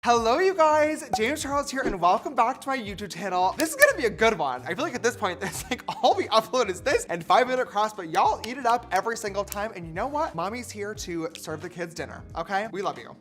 Hello you guys, James Charles here and welcome back to my YouTube channel. This is gonna be a good one. I feel like at this point, it's like all we upload is this and 5-minute cross, but y'all eat it up every single time. And you know what? Mommy's here to serve the kids dinner, okay? We love you.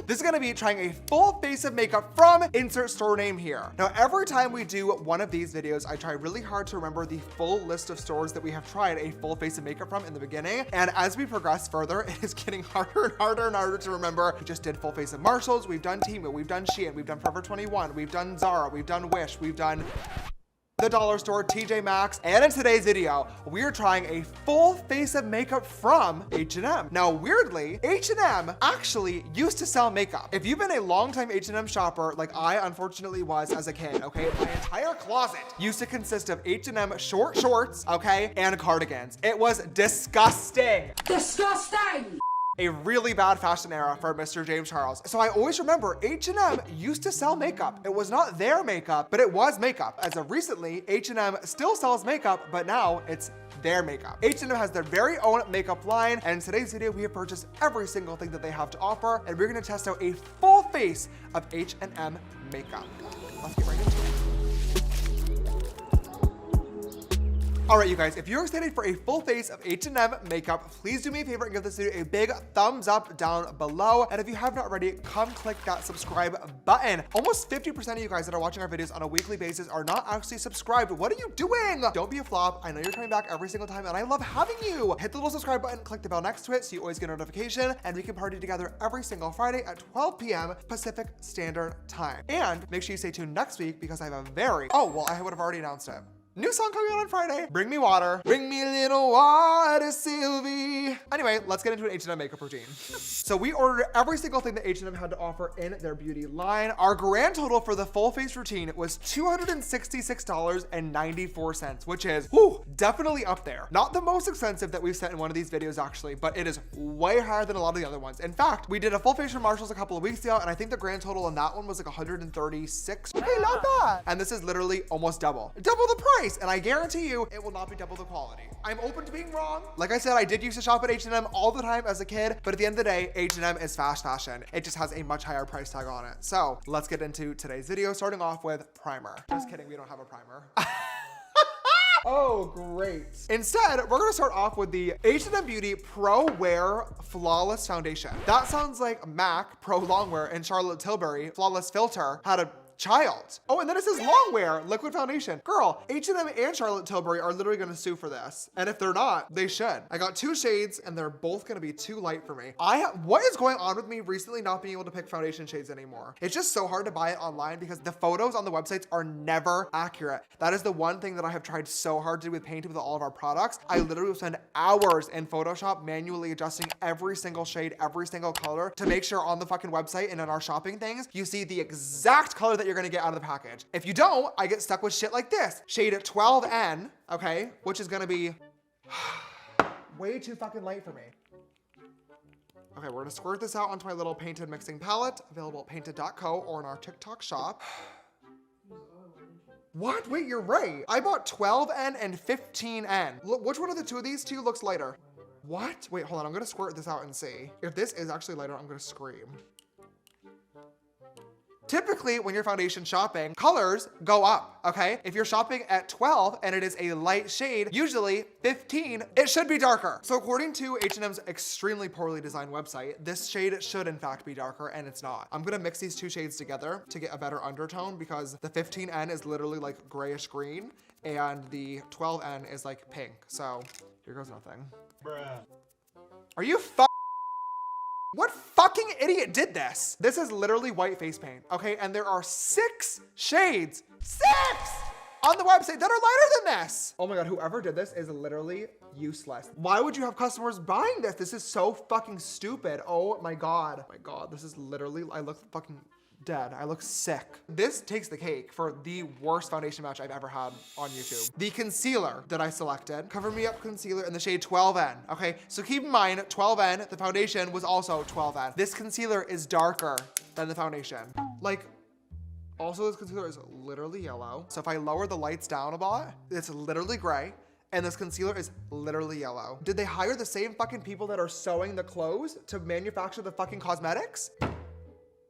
This is gonna be trying a full face of makeup from insert store name here. Now, every time we do one of these videos, I try really hard to remember the full list of stores that we have tried a full face of makeup from in the beginning. And as we progress further, it is getting harder and harder and harder to remember. We just did full face of Marshalls, we've done Temu, we've done Shein, we've done Forever 21, we've done Zara, we've done Wish, we've done the dollar store, TJ Maxx, and in today's video, we're trying a full face of makeup from H&M. Now, weirdly, H&M actually used to sell makeup. If you've been a longtime H&M shopper, like I unfortunately was as a kid, okay, my entire closet used to consist of H&M short shorts, okay, and cardigans. It was disgusting. Disgusting! A really bad fashion era for Mr. James Charles. So I always remember H&M used to sell makeup. It was not their makeup, but it was makeup. As of recently, H&M still sells makeup, but now it's their makeup. H&M has their very own makeup line, and in today's video, we have purchased every single thing that they have to offer, and we're gonna test out a full face of H&M makeup. Let's get right into it. All right, you guys, if you're excited for a full face of H&M makeup, please do me a favor and give this video a big thumbs up down below. And if you have not already, come click that subscribe button. Almost 50% of you guys that are watching our videos on a weekly basis are not actually subscribed. What are you doing? Don't be a flop. I know you're coming back every single time and I love having you. Hit the little subscribe button, click the bell next to it so you always get a notification, and we can party together every single Friday at 12 p.m. Pacific Standard Time. And make sure you stay tuned next week because I have a I would have already announced it. New song coming out on Friday. Bring me water. Bring me a little water, Sylvie. Anyway, let's get into an H&M makeup routine. So we ordered every single thing that H&M had to offer in their beauty line. Our grand total for the full face routine was $266.94, which is definitely up there. Not the most expensive that we've sent in one of these videos actually, but it is way higher than a lot of the other ones. In fact, we did a full face from Marshalls a couple of weeks ago, and I think the grand total on that one was like 136. Okay, not bad. And this is literally almost double the price. And I guarantee you it will not be double the quality. I'm open to being wrong. Like I said, I did used to shop at H&M all the time as a kid, but at the end of the day, H&M is fast fashion. It just has a much higher price tag on it. So let's get into today's video, starting off with primer. Just kidding, we don't have a primer. Oh, great. Instead, we're gonna start off with the H&M Beauty Pro Wear Flawless Foundation. That sounds like MAC Pro Longwear and Charlotte Tilbury Flawless Filter had a child. Oh, and then it says Longwear Liquid Foundation. Girl, H&M and Charlotte Tilbury are literally gonna sue for this. And if they're not, they should. I got two shades and they're both gonna be too light for me. What is going on with me recently not being able to pick foundation shades anymore? It's just so hard to buy it online because the photos on the websites are never accurate. That is the one thing that I have tried so hard to do with Painted with all of our products. I literally will spend hours in Photoshop manually adjusting every single shade, every single color to make sure on the fucking website and in our shopping things, you see the exact color that you're gonna get out of the package. If you don't, I get stuck with shit like this. Shade 12N, okay, which is gonna be way too fucking light for me. Okay, we're gonna squirt this out onto my little Painted mixing palette, available at painted.co or in our TikTok shop. What? Wait, you're right. I bought 12N and 15N. Look, which one of the two of these two looks lighter? What? Wait, hold on, I'm gonna squirt this out and see. If this is actually lighter, I'm gonna scream. Typically, when you're foundation shopping, colors go up, okay? If you're shopping at 12 and it is a light shade, usually 15, it should be darker. So according to H&M's extremely poorly designed website, this shade should in fact be darker and it's not. I'm gonna mix these two shades together to get a better undertone because the 15N is literally like grayish green and the 12N is like pink. So here goes nothing. Bruh. Are you What fucking idiot did this? This is literally white face paint, okay? And there are 6 shades, 6 on the website that are lighter than this. Oh my God, whoever did this is literally useless. Why would you have customers buying this? This is so fucking stupid. Oh my God. Oh my God, this is literally, I look fucking dead. I look sick. This takes the cake for the worst foundation match I've ever had on YouTube. The concealer that I selected, Cover Me Up concealer in the shade 12N. Okay, so keep in mind, 12N, the foundation was also 12N. This concealer is darker than the foundation. Like, also this concealer is literally yellow. So if I lower the lights down a lot, it's literally gray. And this concealer is literally yellow. Did they hire the same fucking people that are sewing the clothes to manufacture the fucking cosmetics?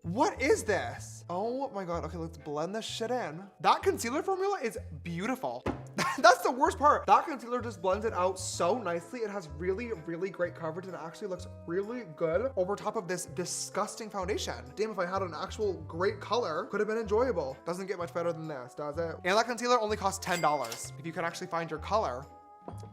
What is this? Oh my God. Okay, let's blend this shit in. That concealer formula is beautiful. That's the worst part. That concealer just blends it out so nicely. It has really, really great coverage and it actually looks really good over top of this disgusting foundation. Damn, if I had an actual great color, could have been enjoyable. Doesn't get much better than this, does it? And that concealer only costs $10. If you can actually find your color,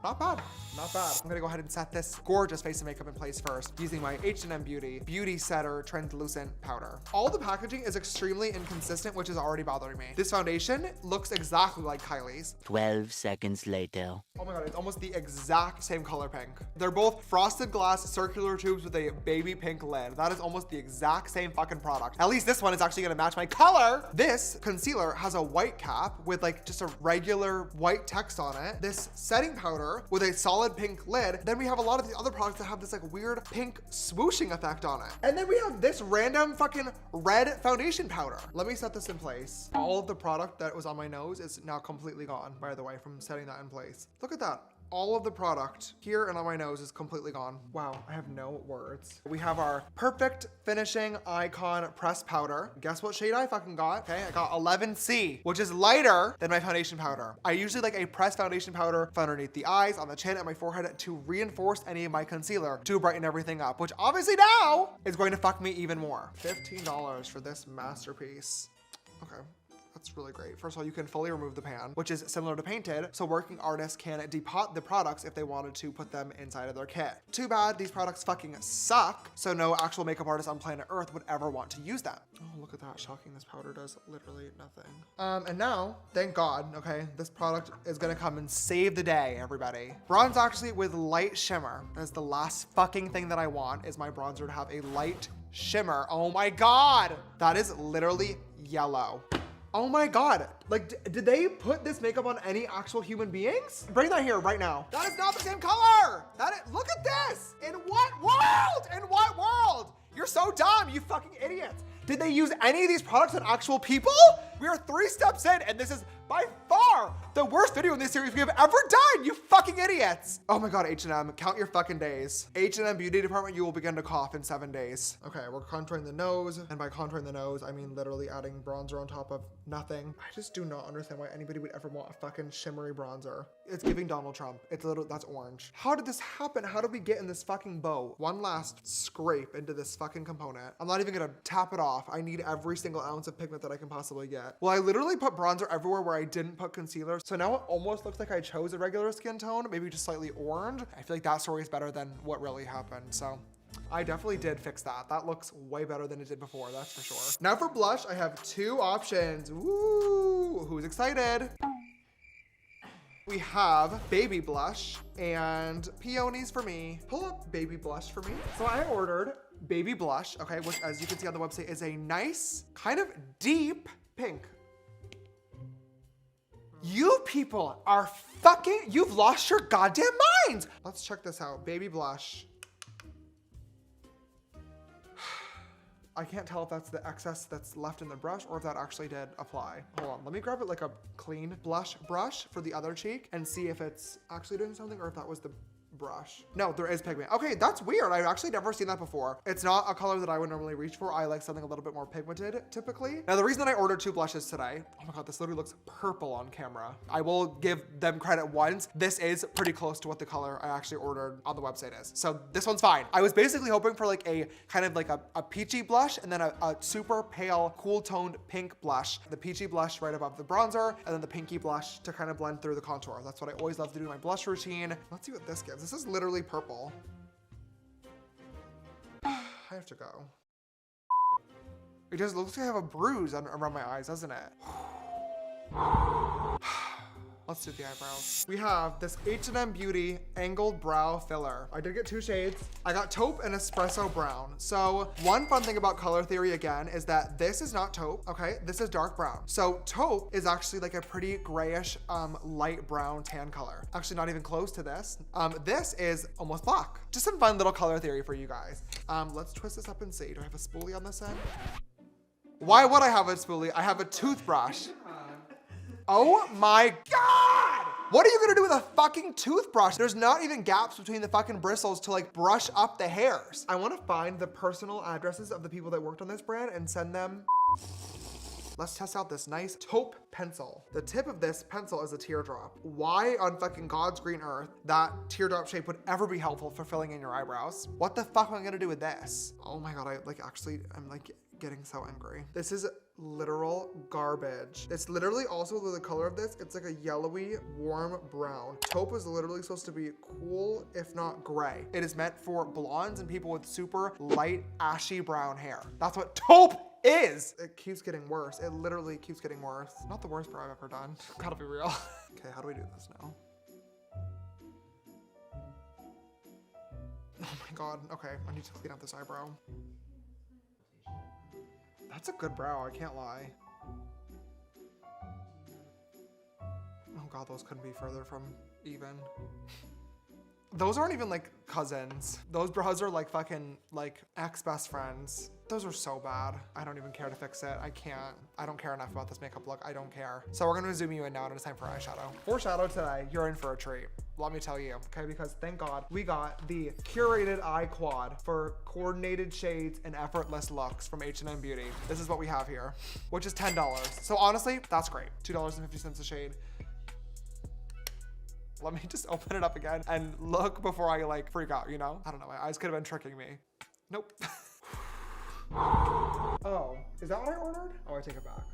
not bad, not bad. I'm gonna go ahead and set this gorgeous face and makeup in place first using my H&M Beauty Setter Translucent Powder. All the packaging is extremely inconsistent, which is already bothering me. This foundation looks exactly like Kylie's. 12 seconds later. Oh my God, it's almost the exact same color pink. They're both frosted glass circular tubes with a baby pink lid. That is almost the exact same fucking product. At least this one is actually gonna match my color. This concealer has a white cap with like just a regular white text on it. This setting powder with a solid pink lid. Then we have a lot of the other products that have this like weird pink swooshing effect on it. And then we have this random fucking red foundation powder. Let me set this in place. All of the product that was on my nose is now completely gone, by the way, from setting that in place. Look at that. All of the product here and on my nose is completely gone. Wow, I have no words. We have our Perfect Finishing Icon Press Powder. Guess what shade I fucking got? Okay, I got 11C, which is lighter than my foundation powder. I usually like a pressed foundation powder for underneath the eyes, on the chin, and my forehead to reinforce any of my concealer to brighten everything up, which obviously now is going to fuck me even more. $15 for this masterpiece. Okay. That's really great. First of all, you can fully remove the pan, which is similar to Painted, so working artists can depot the products if they wanted to put them inside of their kit. Too bad these products fucking suck, so no actual makeup artist on planet Earth would ever want to use them. Oh, look at that. Shocking. This powder does literally nothing. And now, thank God, okay, this product is gonna come and save the day, everybody. Bronze actually with light shimmer. That's the last fucking thing that I want, is my bronzer to have a light shimmer. Oh my God. That is literally yellow. Oh my God, like, did they put this makeup on any actual human beings? Bring that here right now. That is not the same color. Look at this. In what world? In what world? You're so dumb, you fucking idiots. Did they use any of these products on actual people? We are 3 steps in and this is by far the worst video in this series we have ever done, you fucking idiots. Oh my God, H&M, count your fucking days. H&M beauty department, you will begin to cough in 7 days. Okay, we're contouring the nose. And by contouring the nose, I mean literally adding bronzer on top of nothing. I just do not understand why anybody would ever want a fucking shimmery bronzer. It's giving Donald Trump. That's orange. How did this happen? How did we get in this fucking boat? One last scrape into this fucking component. I'm not even gonna tap it off. I need every single ounce of pigment that I can possibly get. Well, I literally put bronzer everywhere where I didn't put concealer. So now it almost looks like I chose a regular skin tone, maybe just slightly orange. I feel like that story is better than what really happened. So I definitely did fix that. That looks way better than it did before, that's for sure. Now for blush, I have 2 options. Woo, who's excited? We have Baby Blush and Peonies for me. Pull up Baby Blush for me. So I ordered Baby Blush, okay, which as you can see on the website is a nice, kind of deep pink. You people are fucking, you've lost your goddamn minds. Let's check this out, Baby Blush. I can't tell if that's the excess that's left in the brush or if that actually did apply. Hold on, let me grab it like a clean blush brush for the other cheek and see if it's actually doing something or if that was the brush. No, there is pigment. Okay, that's weird. I've actually never seen that before. It's not a color that I would normally reach for. I like something a little bit more pigmented typically. Now, the reason that I ordered 2 blushes today, oh my God, this literally looks purple on camera. I will give them credit once. This is pretty close to what the color I actually ordered on the website is. So this one's fine. I was basically hoping for like a kind of like a peachy blush and then a super pale, cool toned pink blush. The peachy blush right above the bronzer and then the pinky blush to kind of blend through the contour. That's what I always love to do in my blush routine. Let's see what this gives. This is literally purple. I have to go. It just looks like I have a bruise around my eyes, doesn't it? Let's do the eyebrows. We have this H&M Beauty Angled Brow Filler. I did get 2 shades. I got taupe and espresso brown. So one fun thing about color theory again is that this is not taupe, okay? This is dark brown. So taupe is actually like a pretty grayish, light brown tan color. Actually not even close to this. This is almost black. Just some fun little color theory for you guys. Let's twist this up and see. Do I have a spoolie on this end? Why would I have a spoolie? I have a toothbrush. Oh my God! What are you gonna do with a fucking toothbrush? There's not even gaps between the fucking bristles to like brush up the hairs. I wanna find the personal addresses of the people that worked on this brand and send them. Let's test out this nice taupe pencil. The tip of this pencil is a teardrop. Why on fucking God's green earth that teardrop shape would ever be helpful for filling in your eyebrows? What the fuck am I gonna do with this? Oh my God, I'm like getting so angry. This is literal garbage. It's literally also the color of this. It's like a yellowy, warm brown. Taupe is literally supposed to be cool, if not gray. It is meant for blondes and people with super light, ashy brown hair. That's what taupe is. It keeps getting worse. It literally keeps getting worse. Not the worst brow I've ever done. Gotta be real. Okay, how do we do this now? Oh my God. Okay, I need to clean up this eyebrow. That's a good brow, I can't lie. Oh God, those couldn't be further from even. Those aren't even like cousins. Those brows are like fucking like ex-best friends. Those are so bad. I don't even care to fix it. I can't. I don't care enough about this makeup look. I don't care. So we're gonna zoom you in now and it's time for eyeshadow. For shadow today, you're in for a treat. Let me tell you, okay? Because thank God we got the curated eye quad for coordinated shades and effortless looks from H&M Beauty. This is what we have here, which is $10. So honestly, that's great. $2.50 a shade. Let me just open it up again and look before I like freak out, you know? I don't know, my eyes could have been tricking me. Nope. Oh, is that what I ordered? Oh, I take it back.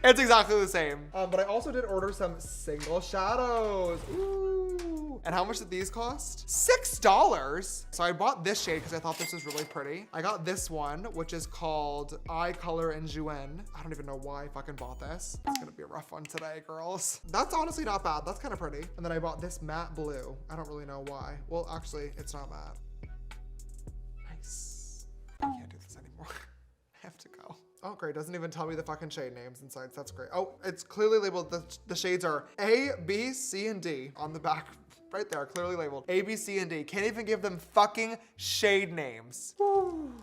It's exactly the same. But I also did order some single shadows. Ooh. And how much did these cost? $6. So I bought this shade because I thought this was really pretty. I got this one, which is called Eye Color in Juin. I don't even know why I fucking bought this. It's gonna be a rough one today, girls. That's honestly not bad. That's kind of pretty. And then I bought this matte blue. I don't really know why. Well, actually, it's not matte. Nice. I can't do this anymore. I have to go. Oh, great. Doesn't even tell me the fucking shade names inside. So that's great. Oh, it's clearly labeled. The shades are A, B, C, and D on the back. Right there, clearly labeled. A, B, C, and D. Can't even give them fucking shade names.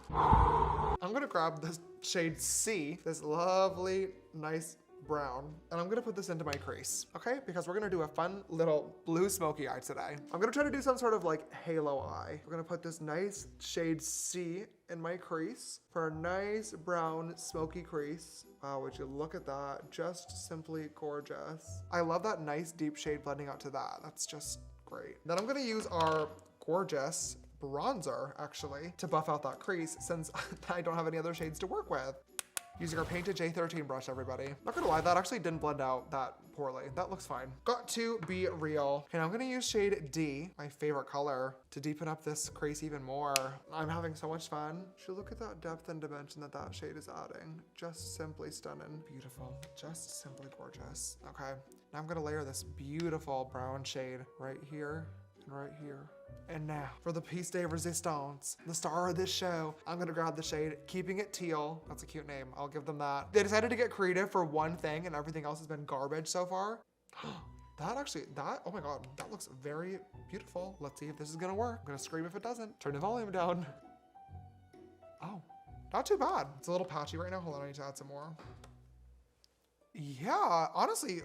I'm gonna grab this shade C, this lovely, nice brown, and I'm gonna put this into my crease, okay? Because we're gonna do a fun little blue smoky eye today. I'm gonna try to do some sort of like halo eye. We're gonna put this nice shade C in my crease for a nice brown smoky crease. Wow, would you look at that? Just simply gorgeous. I love that nice deep shade blending out to that. That's just great. Then I'm gonna use our gorgeous bronzer actually to buff out that crease since I don't have any other shades to work with. Using our painted J13 brush, everybody. Not gonna lie, that actually didn't blend out that poorly. That looks fine. Got to be real. Okay, now I'm gonna use shade D, my favorite color, to deepen up this crease even more. I'm having so much fun. Should look at that depth and dimension that that shade is adding. Just simply stunning. Beautiful, just simply gorgeous. Okay, now I'm gonna layer this beautiful brown shade right here and right here. And now, for the piece de resistance, the star of this show, I'm gonna grab the shade Keeping It Teal. That's a cute name, I'll give them that. They decided to get creative for one thing and everything else has been garbage so far. Oh my God, that looks very beautiful. Let's see if this is gonna work. I'm gonna scream if it doesn't. Turn the volume down. Oh, not too bad. It's a little patchy right now. Hold on, I need to add some more. Yeah, honestly,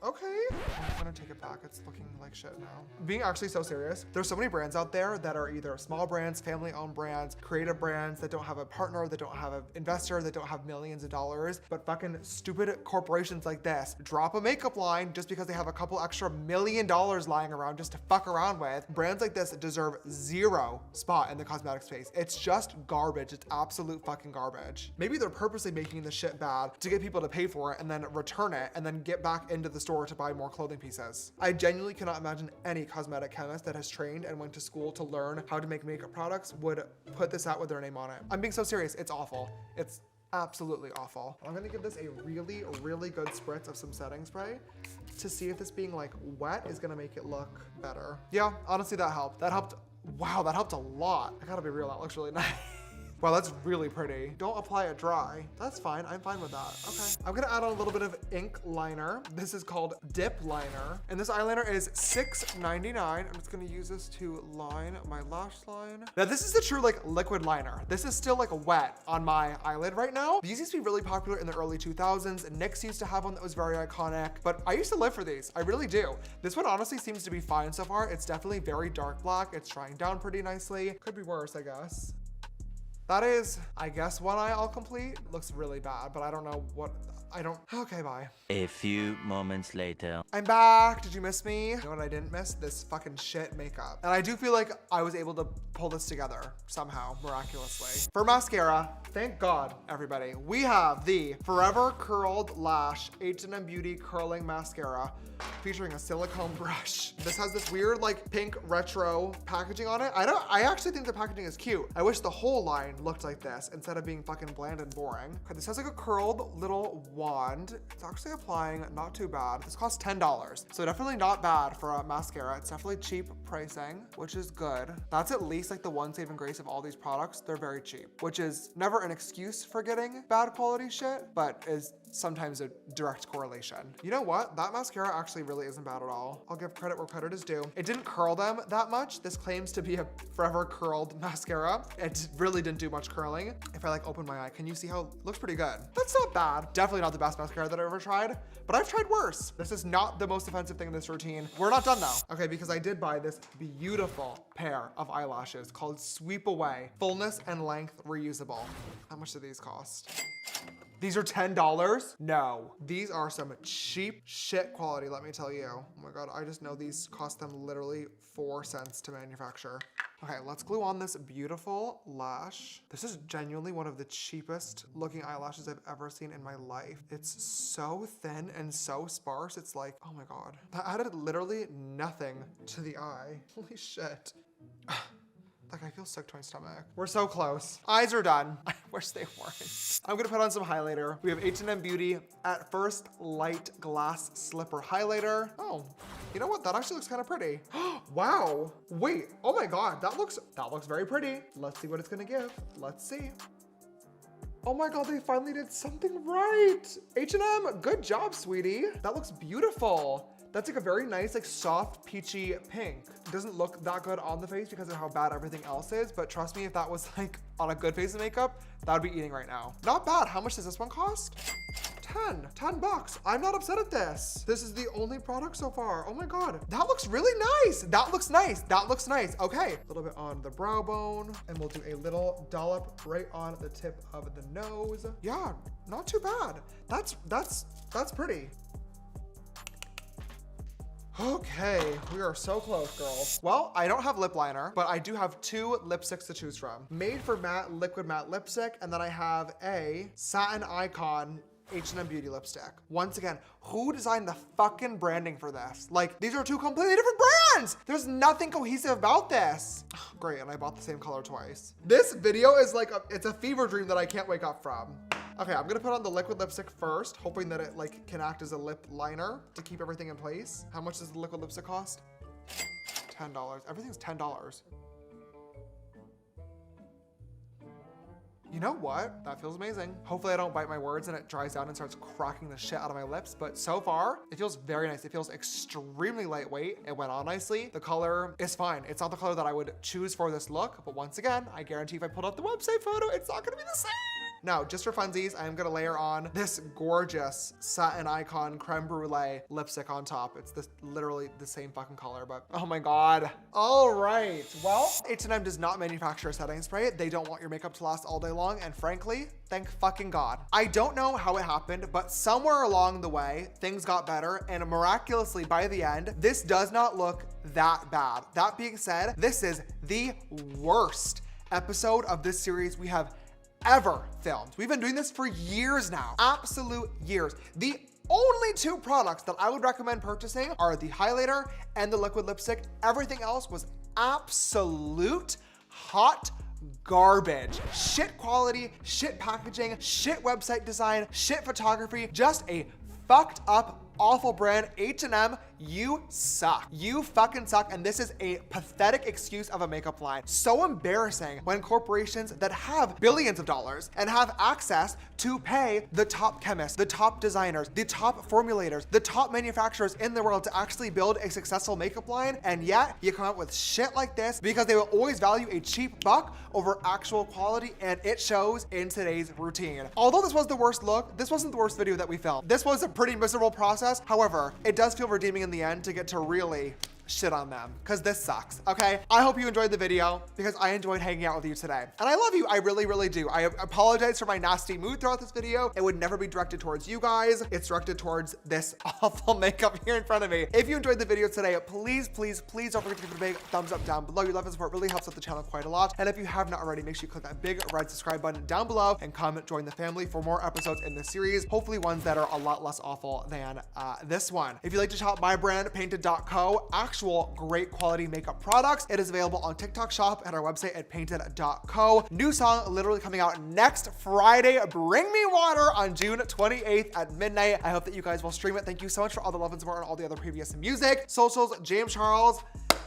okay. I'm gonna take it back. It's looking like shit now. Being actually so serious, there's so many brands out there that are either small brands, family-owned brands, creative brands that don't have a partner, that don't have an investor, that don't have millions of dollars, but fucking stupid corporations like this drop a makeup line just because they have a couple extra $1 million lying around just to fuck around with. Brands like this deserve zero spot in the cosmetic space. It's just garbage. It's absolute fucking garbage. Maybe they're purposely making this shit bad to get people to pay for it and then return it and then get back into the store to buy more clothing pieces. I genuinely cannot imagine any cosmetic chemist that has trained and went to school to learn how to make makeup products would put this out with their name on it. I'm being so serious. It's awful. It's absolutely awful. I'm gonna give this a really, really good spritz of some setting spray to see if this being like wet is gonna make it look better. Yeah, honestly, that helped. That helped. Wow, that helped a lot. I gotta be real, that looks really nice. Wow, that's really pretty. Don't apply it dry. That's fine. I'm fine with that. Okay. I'm gonna add on a little bit of ink liner. This is called Dip Liner. And this eyeliner is $6.99. I'm just gonna use this to line my lash line. Now this is the true like liquid liner. This is still like wet on my eyelid right now. These used to be really popular in the early 2000s. NYX used to have one that was very iconic, but I used to live for these. I really do. This one honestly seems to be fine so far. It's definitely very dark black. It's drying down pretty nicely. Could be worse, I guess. That is, I guess, one eye all complete. Looks really bad, but I don't know what, okay, bye. A few moments later. I'm back. Did you miss me? You know what I didn't miss? This fucking shit makeup. And I do feel like I was able to pull this together somehow, miraculously. For mascara, thank God, everybody, we have the Forever Curled Lash H&M Beauty Curling Mascara featuring a silicone brush. This has this weird like pink retro packaging on it. I actually think the packaging is cute. I wish the whole line looked like this instead of being fucking bland and boring. Okay, this has like a curled little wand. It's actually applying not too bad. This costs $10. So definitely not bad for a mascara. It's definitely cheap pricing, which is good. That's at least like the one saving grace of all these products. They're very cheap, which is never an excuse for getting bad quality shit, but is sometimes a direct correlation. You know what? That mascara actually really isn't bad at all. I'll give credit where credit is due. It didn't curl them that much. This claims to be a forever curled mascara. It really didn't do much curling. If I like open my eye, can you see how it looks pretty good? That's not bad. Definitely not the best mascara that I've ever tried, but I've tried worse. This is not the most offensive thing in this routine. We're not done though. Okay, because I did buy this beautiful pair of eyelashes called Sweep Away, fullness and length reusable. How much do these cost? These are $10? No. These are some cheap shit quality, let me tell you. Oh my God, I just know these cost them literally 4 cents to manufacture. Okay, let's glue on this beautiful lash. This is genuinely one of the cheapest looking eyelashes I've ever seen in my life. It's so thin and so sparse. It's like, oh my God. That added literally nothing to the eye. Holy shit. Like, I feel sick to my stomach. We're so close. Eyes are done. I wish they weren't. I'm gonna put on some highlighter. We have H&M Beauty At First Light Glass Slipper Highlighter. Oh, you know what? That actually looks kind of pretty. Wow. Wait, oh my God, that looks very pretty. Let's see what it's gonna give. Let's see. Oh my God, they finally did something right. H&M, good job, sweetie. That looks beautiful. That's like a very nice, like soft, peachy pink. It doesn't look that good on the face because of how bad everything else is, but trust me, if that was like on a good face of makeup, that would be eating right now. Not bad. How much does this one cost? 10 bucks. I'm not upset at this. This is the only product so far. Oh my God. That looks really nice. That looks nice. That looks nice. Okay. A little bit on the brow bone, and we'll do a little dollop right on the tip of the nose. Yeah, not too bad. That's pretty. Okay, we are so close, girls. Well, I don't have lip liner, but I do have 2 lipsticks to choose from. Made for Matte Liquid Matte Lipstick, and then I have a Satin Icon H&M Beauty lipstick. Once again, who designed the fucking branding for this? Like, these are 2 completely different brands. There's nothing cohesive about this. Great, and I bought the same color twice. This video is like, it's a fever dream that I can't wake up from. Okay, I'm gonna put on the liquid lipstick first, hoping that it like can act as a lip liner to keep everything in place. How much does the liquid lipstick cost? $10. Everything's $10. You know what? That feels amazing. Hopefully I don't bite my words and it dries down and starts cracking the shit out of my lips, but so far, it feels very nice. It feels extremely lightweight. It went on nicely. The color is fine. It's not the color that I would choose for this look, but once again, I guarantee if I pulled up the website photo, it's not gonna be the same. Now, just for funsies, I'm gonna layer on this gorgeous Satin Icon Creme Brulee lipstick on top. It's literally the same fucking color, but oh my God. All right, well, H&M does not manufacture a setting spray. They don't want your makeup to last all day long, and frankly, thank fucking God. I don't know how it happened, but somewhere along the way, things got better, and miraculously by the end, this does not look that bad. That being said, this is the worst episode of this series we have ever filmed. We've been doing this for years now, absolute years. The only 2 products that I would recommend purchasing are the highlighter and the liquid lipstick. Everything else was absolute hot garbage. Shit quality, shit packaging, shit website design, shit photography, just a fucked up awful brand. H&M, you suck. You fucking suck, and this is a pathetic excuse of a makeup line. So embarrassing when corporations that have billions of dollars and have access to pay the top chemists, the top designers, the top formulators, the top manufacturers in the world to actually build a successful makeup line, and yet you come up with shit like this because they will always value a cheap buck over actual quality, and it shows in today's routine. Although this was the worst look, this wasn't the worst video that we filmed. This was a pretty miserable process. However, it does feel redeeming in the end to get to really shit on them, because this sucks, okay? I hope you enjoyed the video, because I enjoyed hanging out with you today. And I love you, I really, really do. I apologize for my nasty mood throughout this video. It would never be directed towards you guys. It's directed towards this awful makeup here in front of me. If you enjoyed the video today, please, please, please don't forget to give it a big thumbs up down below. Your love and support really helps out the channel quite a lot. And if you have not already, make sure you click that big red subscribe button down below and come join the family for more episodes in this series, hopefully ones that are a lot less awful than this one. If you'd like to shop my brand, painted.co, actual great quality makeup products, it is available on TikTok Shop at our website at painted.co. New song literally coming out next Friday, Bring Me Water, on June 28th at midnight. I hope that you guys will stream it. Thank you so much for all the love and support on all the other previous music. Socials, James Charles.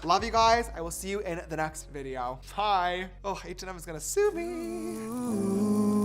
Love you guys. I will see you in the next video. Bye. Oh, H&M is gonna sue me.